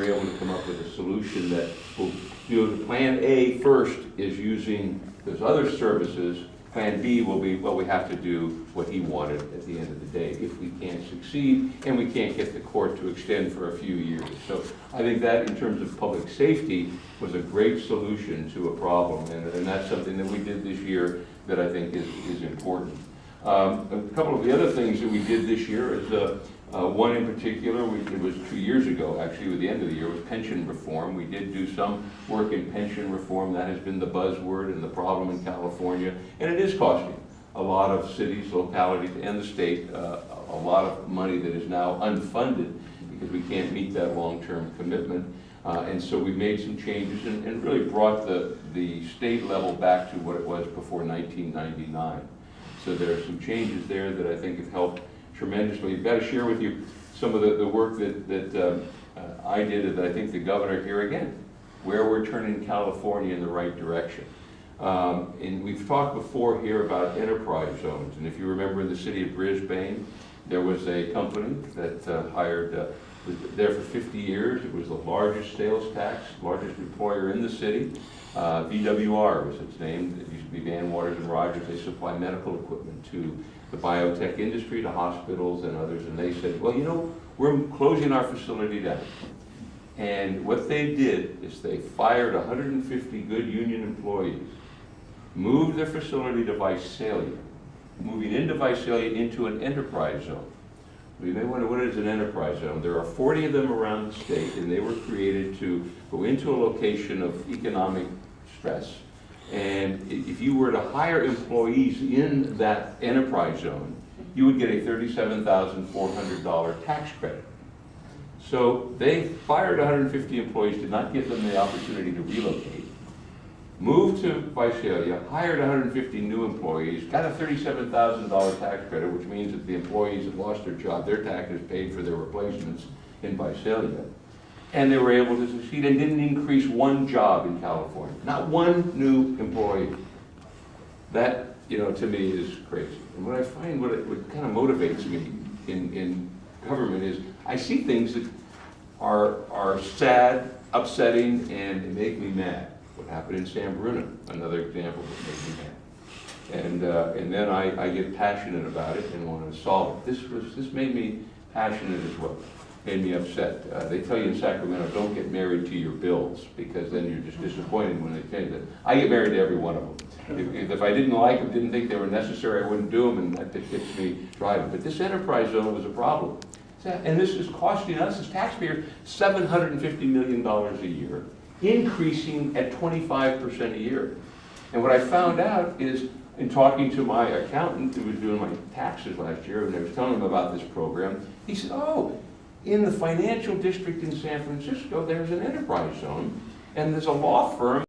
were able to come up with a solution that will do the plan A first is using those other services. Plan B will be, well, we have to do what he wanted at the end of the day if we can't succeed and we can't get the court to extend for a few years. So I think that in terms of public safety was a great solution to a problem, and that's something that we did this year that I think is important. A couple of the other things that we did this year is one in particular, it was 2 years ago, actually, with the end of the year, was pension reform. We did do some work in pension reform. That has been the buzzword and the problem in California, and it is costing a lot of cities, localities, and the state a lot of money that is now unfunded because we can't meet that long-term commitment. And so we made some changes and really brought the state level back to what it was before 1999. So there are some changes there that I think have helped tremendously. I've got to share with you some of the work that I did, and that I think the governor here again, where we're turning California in the right direction. And we've talked before here about enterprise zones, and if you remember in the city of Brisbane, there was a company that was there for 50 years. It was the largest sales tax, largest employer in the city. VWR was its name. It used to be Van Waters and Rogers. They supply medical equipment to the biotech industry, to hospitals and others, and they said, well, you know, we're closing our facility down. And what they did is they fired 150 good union employees, moved their facility to Visalia, moving into Visalia into an enterprise zone. You may wonder, what is an enterprise zone? There are 40 of them around the state, and they were created to go into a location of economic stress. And if you were to hire employees in that enterprise zone, you would get a $37,400 tax credit. So they fired 150 employees, did not give them the opportunity to relocate, moved to Visalia, hired 150 new employees, got a $37,000 tax credit, which means that the employees that lost their job, their taxes paid for their replacements in Visalia. And they were able to succeed and didn't increase one job in California, not one new employee. That, you know, to me is crazy. And what I find, what kind of motivates me in government is I see things that are sad, upsetting, and make me mad. What happened in San Bruno, another example that makes me mad. And then I get passionate about it and want to solve it. This made me passionate as well. Made me upset. They tell you in Sacramento, don't get married to your bills, because then you're just disappointed when they tell you that. I get married to every one of them. If I didn't like them, didn't think they were necessary, I wouldn't do them, and that gets me driving. But this enterprise zone was a problem. And this is costing us as taxpayers $750 million a year, increasing at 25% a year. And what I found out is, in talking to my accountant who was doing my taxes last year, and I was telling him about this program, he said, oh, in the financial district in San Francisco, there's an enterprise zone, and there's a law firm